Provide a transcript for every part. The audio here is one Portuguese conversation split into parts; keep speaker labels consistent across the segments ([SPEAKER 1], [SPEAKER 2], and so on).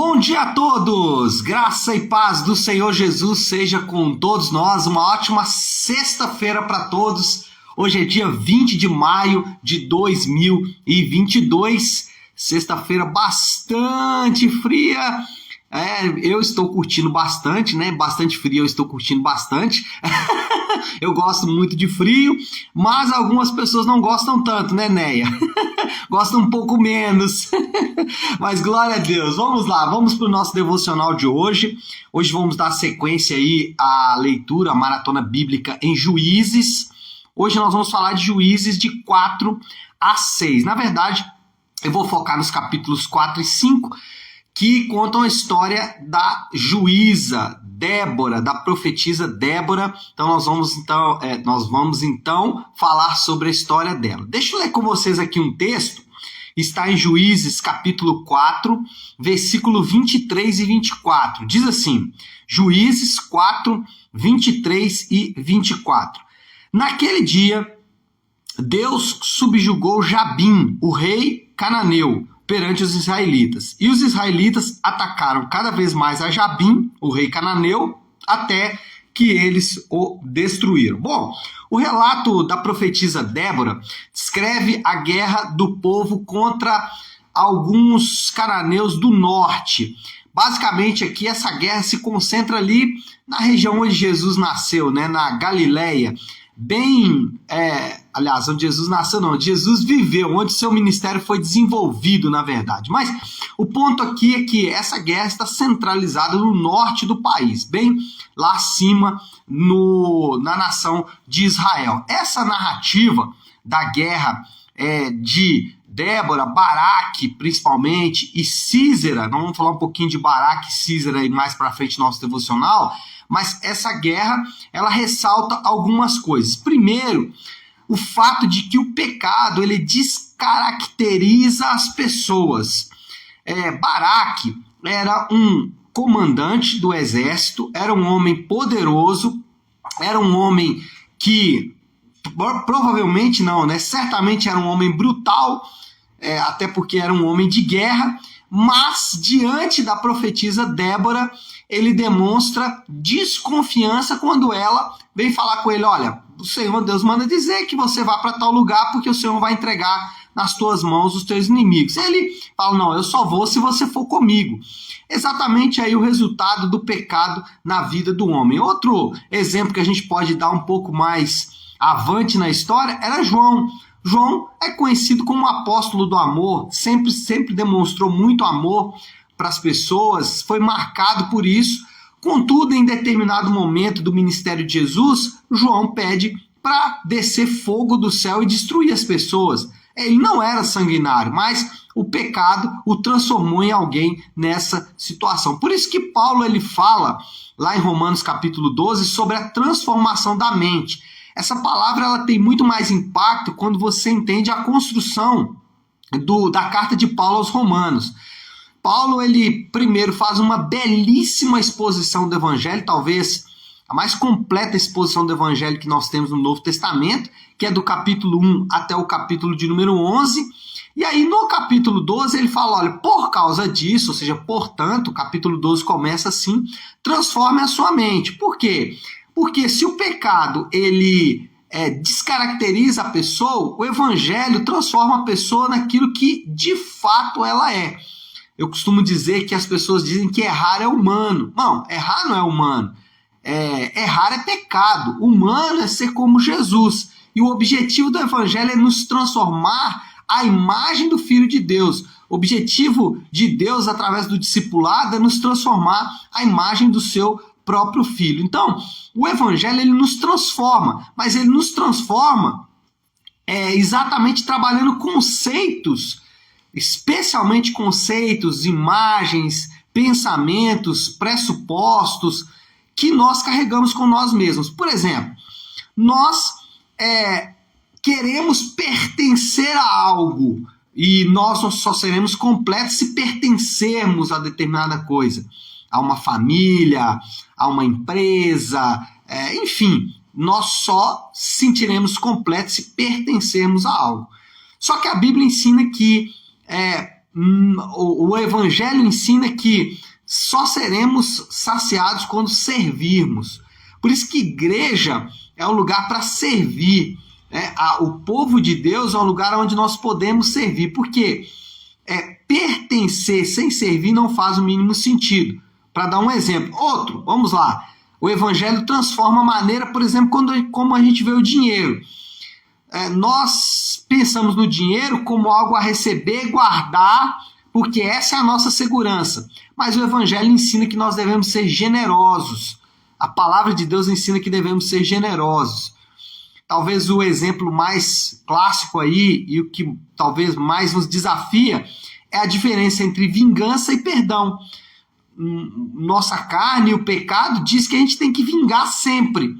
[SPEAKER 1] Bom dia a todos! Graça e paz do Senhor Jesus seja com todos nós. Uma ótima sexta-feira para todos. Hoje é dia 20 de maio de 2022. Sexta-feira bastante fria. Eu estou curtindo bastante, né? Bastante frio, eu estou curtindo bastante. Eu gosto muito de frio, mas algumas pessoas não gostam tanto, né, Neia? Gostam um pouco menos. Mas glória a Deus. Vamos lá, vamos para o nosso devocional de hoje. Hoje vamos dar sequência aí à leitura, à maratona bíblica em Juízes. Hoje nós vamos falar de Juízes de 4 a 6. Na verdade, eu vou focar nos capítulos 4 e 5, que contam a história da juíza Débora, da profetisa Débora. Então nós vamos então falar sobre a história dela. Deixa eu ler com vocês aqui um texto. Está em Juízes capítulo 4, versículo 23 e 24. Diz assim: Juízes 4, 23 e 24. Naquele dia, Deus subjugou Jabim, o rei cananeu, perante os israelitas. E os israelitas atacaram cada vez mais a Jabim, o rei cananeu, até que eles o destruíram. Bom, o relato da profetisa Débora descreve a guerra do povo contra alguns cananeus do norte. Basicamente aqui essa guerra se concentra ali na região onde Jesus nasceu, né, na Galileia. Aliás, onde Jesus nasceu não, onde Jesus viveu, onde seu ministério foi desenvolvido, na verdade. Mas o ponto aqui é que essa guerra está centralizada no norte do país, bem lá acima na nação de Israel. Essa narrativa da guerra de Débora, Baraque principalmente, e Sísera, nós vamos falar um pouquinho de Baraque e Sísera aí mais para frente no nosso devocional, mas essa guerra, ela ressalta algumas coisas. Primeiro, o fato de que o pecado, ele descaracteriza as pessoas. Baraque era um comandante do exército, era um homem poderoso, era um homem que, provavelmente não, né? Certamente era um homem brutal, até porque era um homem de guerra, mas diante da profetisa Débora, ele demonstra desconfiança quando ela vem falar com ele: olha, o Senhor Deus manda dizer que você vá para tal lugar porque o Senhor vai entregar nas tuas mãos os teus inimigos. Ele fala: não, eu só vou se você for comigo. Exatamente aí o resultado do pecado na vida do homem. Outro exemplo que a gente pode dar um pouco mais avante na história era João. João é conhecido como o apóstolo do amor, sempre demonstrou muito amor para as pessoas, foi marcado por isso. Contudo, em determinado momento do ministério de Jesus, João pede para descer fogo do céu e destruir as pessoas. Ele não era sanguinário, mas o pecado o transformou em alguém nessa situação. Por isso que Paulo ele fala, lá em Romanos capítulo 12, sobre a transformação da mente. Essa palavra ela tem muito mais impacto quando você entende a construção da carta de Paulo aos Romanos. Paulo, ele primeiro faz uma belíssima exposição do Evangelho, talvez a mais completa exposição do Evangelho que nós temos no Novo Testamento, que é do capítulo 1 até o capítulo de número 11. E aí no capítulo 12 ele fala: olha, por causa disso, ou seja, portanto, o capítulo 12 começa assim: transforme a sua mente. Por quê? Porque se o pecado ele descaracteriza a pessoa, o Evangelho transforma a pessoa naquilo que de fato ela é. Eu costumo dizer que as pessoas dizem que errar é humano. Não, errar não é humano. Errar é pecado. Humano é ser como Jesus. E o objetivo do Evangelho é nos transformar à imagem do Filho de Deus. O objetivo de Deus, através do discipulado, é nos transformar à imagem do seu próprio Filho. Então, o Evangelho ele nos transforma, mas ele nos transforma exatamente trabalhando conceitos, especialmente conceitos, imagens, pensamentos, pressupostos que nós carregamos com nós mesmos. Por exemplo, nós queremos pertencer a algo e nós só seremos completos se pertencermos a determinada coisa, a uma família, a uma empresa, enfim, nós só sentiremos completos se pertencermos a algo. Só que a Bíblia ensina que o Evangelho ensina que só seremos saciados quando servirmos. Por isso que igreja é um lugar para servir. O povo de Deus é um lugar onde nós podemos servir. Porque pertencer sem servir não faz o mínimo sentido. Para dar um exemplo. Outro, vamos lá. O Evangelho transforma a maneira, por exemplo, como a gente vê o dinheiro. Nós pensamos no dinheiro como algo a receber, guardar, porque essa é a nossa segurança. Mas o Evangelho ensina que nós devemos ser generosos. A palavra de Deus ensina que devemos ser generosos. Talvez o exemplo mais clássico aí, e o que talvez mais nos desafia, é a diferença entre vingança e perdão. Nossa carne, o pecado, diz que a gente tem que vingar sempre.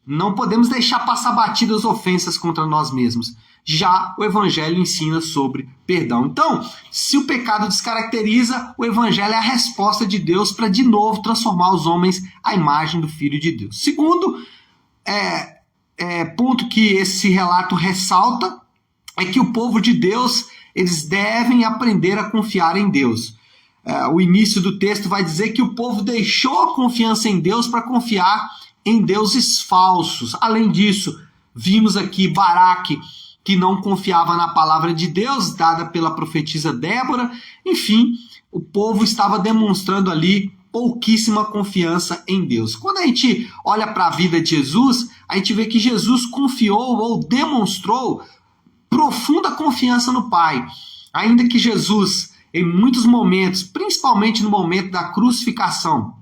[SPEAKER 1] Não podemos deixar passar batidas ofensas contra nós mesmos. Já o Evangelho ensina sobre perdão. Então, se o pecado descaracteriza, o Evangelho é a resposta de Deus para de novo transformar os homens à imagem do Filho de Deus. Segundo ponto que esse relato ressalta é que o povo de Deus, eles devem aprender a confiar em Deus. O início do texto vai dizer que o povo deixou a confiança em Deus para confiar em deuses falsos. Além disso, vimos aqui Baraque, que não confiava na palavra de Deus, dada pela profetisa Débora. Enfim, o povo estava demonstrando ali pouquíssima confiança em Deus. Quando a gente olha para a vida de Jesus, a gente vê que Jesus confiou ou demonstrou profunda confiança no Pai. Ainda que Jesus, em muitos momentos, principalmente no momento da crucificação,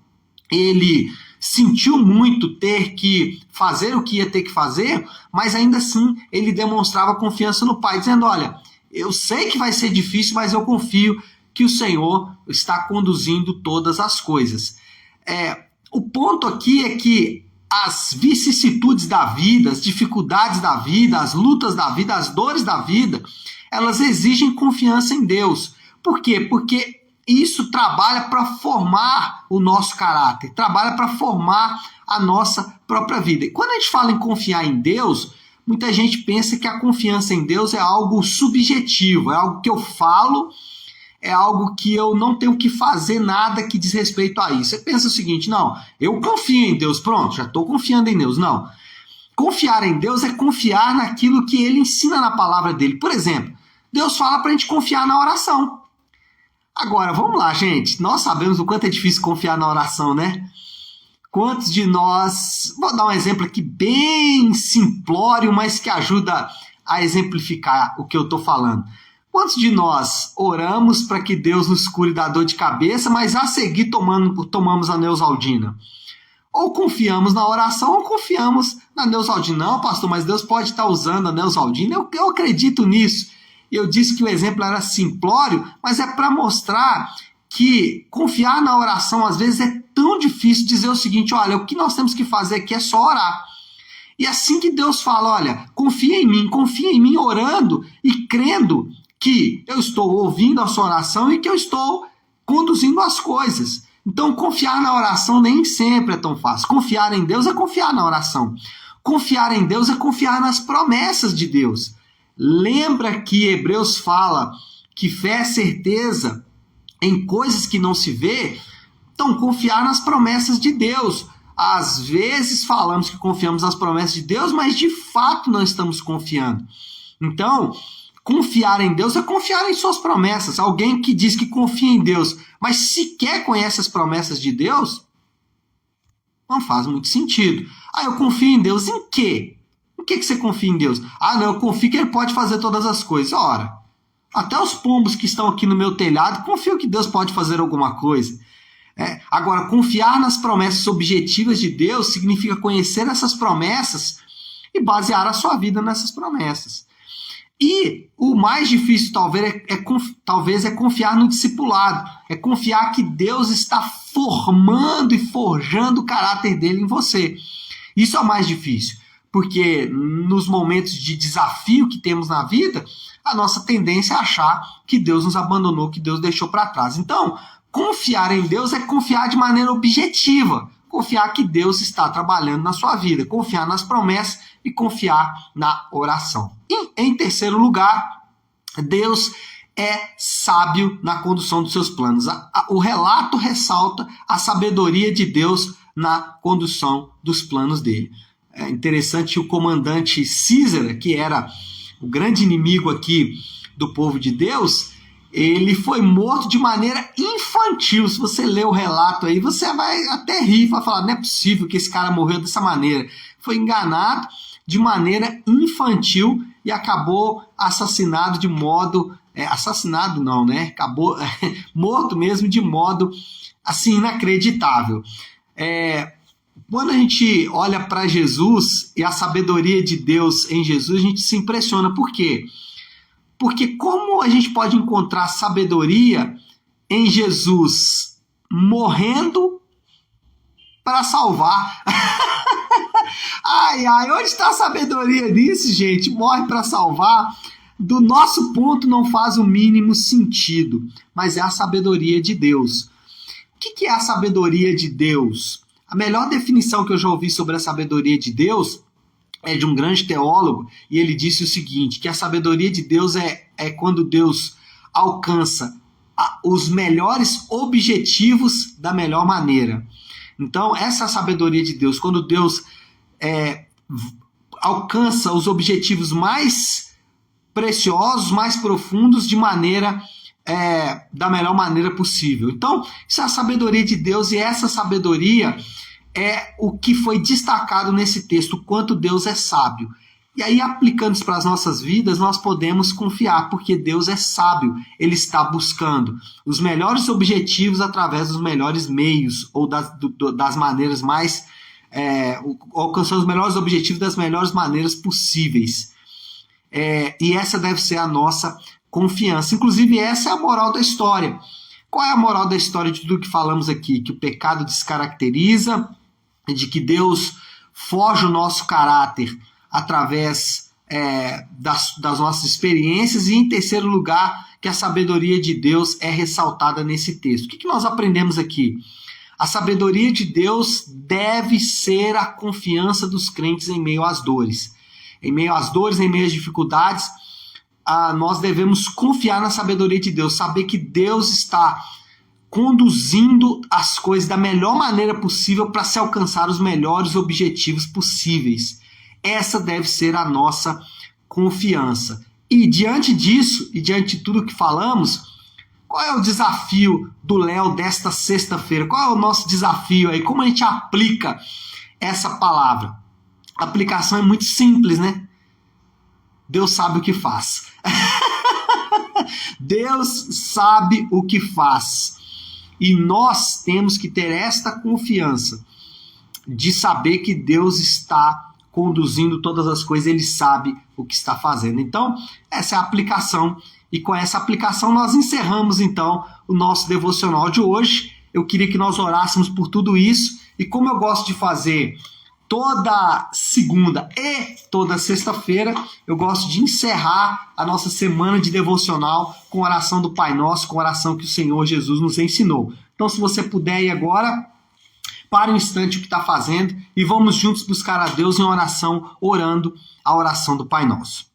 [SPEAKER 1] ele sentiu muito ter que fazer o que ia ter que fazer, mas ainda assim ele demonstrava confiança no Pai, dizendo, olha, eu sei que vai ser difícil, mas eu confio que o Senhor está conduzindo todas as coisas. O ponto aqui é que as vicissitudes da vida, as dificuldades da vida, as lutas da vida, as dores da vida, elas exigem confiança em Deus. Por quê? Porque isso trabalha para formar o nosso caráter, trabalha para formar a nossa própria vida. E quando a gente fala em confiar em Deus, muita gente pensa que a confiança em Deus é algo subjetivo, é algo que eu falo, é algo que eu não tenho que fazer nada que diz respeito a isso. Você pensa o seguinte, não, eu confio em Deus, pronto, já estou confiando em Deus. Não. Confiar em Deus é confiar naquilo que Ele ensina na palavra dele. Por exemplo, Deus fala para a gente confiar na oração. Agora, vamos lá, gente. Nós sabemos o quanto é difícil confiar na oração, né? Quantos de nós... Vou dar um exemplo aqui bem simplório, mas que ajuda a exemplificar o que eu estou falando. Quantos de nós oramos para que Deus nos cure da dor de cabeça, mas a seguir tomamos a Neosaldina? Ou confiamos na oração ou confiamos na Neosaldina. Não, pastor, mas Deus pode estar usando a Neosaldina. Eu acredito nisso. Eu disse que o exemplo era simplório, mas é para mostrar que confiar na oração às vezes é tão difícil. Dizer o seguinte, olha, o que nós temos que fazer aqui é só orar. E assim que Deus fala, olha, confia em mim orando e crendo que eu estou ouvindo a sua oração e que eu estou conduzindo as coisas. Então, confiar na oração nem sempre é tão fácil. Confiar em Deus é confiar na oração. Confiar em Deus é confiar nas promessas de Deus. Lembra que Hebreus fala que fé é certeza em coisas que não se vê? Então, confiar nas promessas de Deus. Às vezes falamos que confiamos nas promessas de Deus, mas de fato não estamos confiando. Então, confiar em Deus é confiar em suas promessas. Alguém que diz que confia em Deus, mas sequer conhece as promessas de Deus, não faz muito sentido. Eu confio em Deus em quê? Em que você confia em Deus? Não, eu confio que Ele pode fazer todas as coisas. Ora, até os pombos que estão aqui no meu telhado, confio que Deus pode fazer alguma coisa. Agora, confiar nas promessas objetivas de Deus significa conhecer essas promessas e basear a sua vida nessas promessas. E o mais difícil talvez é confiar no discipulado, é confiar que Deus está formando e forjando o caráter dele em você. Isso é o mais difícil, porque nos momentos de desafio que temos na vida, a nossa tendência é achar que Deus nos abandonou, que Deus deixou para trás. Então, confiar em Deus é confiar de maneira objetiva, confiar que Deus está trabalhando na sua vida, confiar nas promessas e confiar na oração. E, em terceiro lugar, Deus é sábio na condução dos seus planos. O relato ressalta a sabedoria de Deus na condução dos planos dele. É interessante que o comandante Císara, que era o grande inimigo aqui do povo de Deus, ele foi morto de maneira infantil. Se você ler o relato aí, você vai até rir, vai falar, não é possível que esse cara morreu dessa maneira. Foi enganado de maneira infantil e acabou assassinado de modo... assassinado não, né? Acabou morto mesmo de modo, assim, inacreditável. Quando a gente olha para Jesus e a sabedoria de Deus em Jesus, a gente se impressiona. Por quê? Porque como a gente pode encontrar sabedoria em Jesus morrendo para salvar? Ai, onde está a sabedoria nisso, gente? Morre para salvar. Do nosso ponto não faz o mínimo sentido, mas é a sabedoria de Deus. O que é a sabedoria de Deus? A melhor definição que eu já ouvi sobre a sabedoria de Deus é de um grande teólogo, e ele disse o seguinte, que a sabedoria de Deus é quando Deus alcança os melhores objetivos da melhor maneira. Então, essa é a sabedoria de Deus, quando Deus alcança os objetivos mais preciosos, mais profundos, de maneira da melhor maneira possível. Então, isso é a sabedoria de Deus, e essa sabedoria é o que foi destacado nesse texto, o quanto Deus é sábio. E aí, aplicando isso para as nossas vidas, nós podemos confiar, porque Deus é sábio. Ele está buscando os melhores objetivos através dos melhores meios, ou das maneiras mais... alcançando os melhores objetivos das melhores maneiras possíveis. E essa deve ser a nossa confiança. Inclusive, essa é a moral da história. Qual é a moral da história de tudo que falamos aqui? Que o pecado descaracteriza, de que Deus forja o nosso caráter através das nossas experiências, e, em terceiro lugar, que a sabedoria de Deus é ressaltada nesse texto. O que nós aprendemos aqui? A sabedoria de Deus deve ser a confiança dos crentes em meio às dores. Em meio às dores, em meio às dificuldades, nós devemos confiar na sabedoria de Deus, saber que Deus está conduzindo as coisas da melhor maneira possível para se alcançar os melhores objetivos possíveis. Essa deve ser a nossa confiança. E diante disso, e diante de tudo que falamos, qual é o desafio do Léo desta sexta-feira? Qual é o nosso desafio aí? Como a gente aplica essa palavra? A aplicação é muito simples, né? Deus sabe o que faz. Deus sabe o que faz. E nós temos que ter esta confiança de saber que Deus está conduzindo todas as coisas, Ele sabe o que está fazendo. Então, essa é a aplicação. E com essa aplicação nós encerramos, então, o nosso devocional de hoje. Eu queria que nós orássemos por tudo isso. E como eu gosto de fazer toda segunda e toda sexta-feira, eu gosto de encerrar a nossa semana de devocional com a oração do Pai Nosso, com a oração que o Senhor Jesus nos ensinou. Então, se você puder ir agora, pare um instante o que está fazendo e vamos juntos buscar a Deus em oração, orando a oração do Pai Nosso.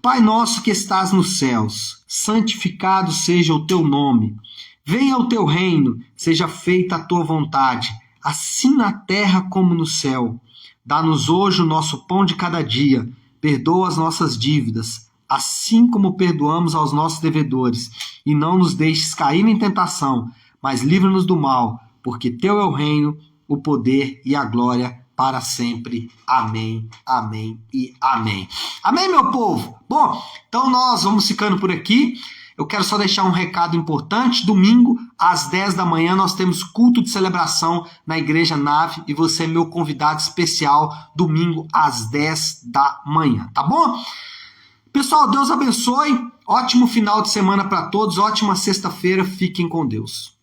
[SPEAKER 1] Pai nosso que estás nos céus, santificado seja o teu nome. Venha o teu reino, seja feita a tua vontade, assim na terra como no céu. Dá-nos hoje o nosso pão de cada dia. Perdoa as nossas dívidas, assim como perdoamos aos nossos devedores. E não nos deixes cair em tentação, mas livra-nos do mal, porque teu é o reino, o poder e a glória para sempre. Amém, amém e amém. Amém, meu povo? Bom, então nós vamos ficando por aqui. Eu quero só deixar um recado importante. Domingo, às 10 da manhã, nós temos culto de celebração na Igreja Nave e você é meu convidado especial, domingo, às 10 da manhã, tá bom? Pessoal, Deus abençoe. Ótimo final de semana para todos. Ótima sexta-feira. Fiquem com Deus.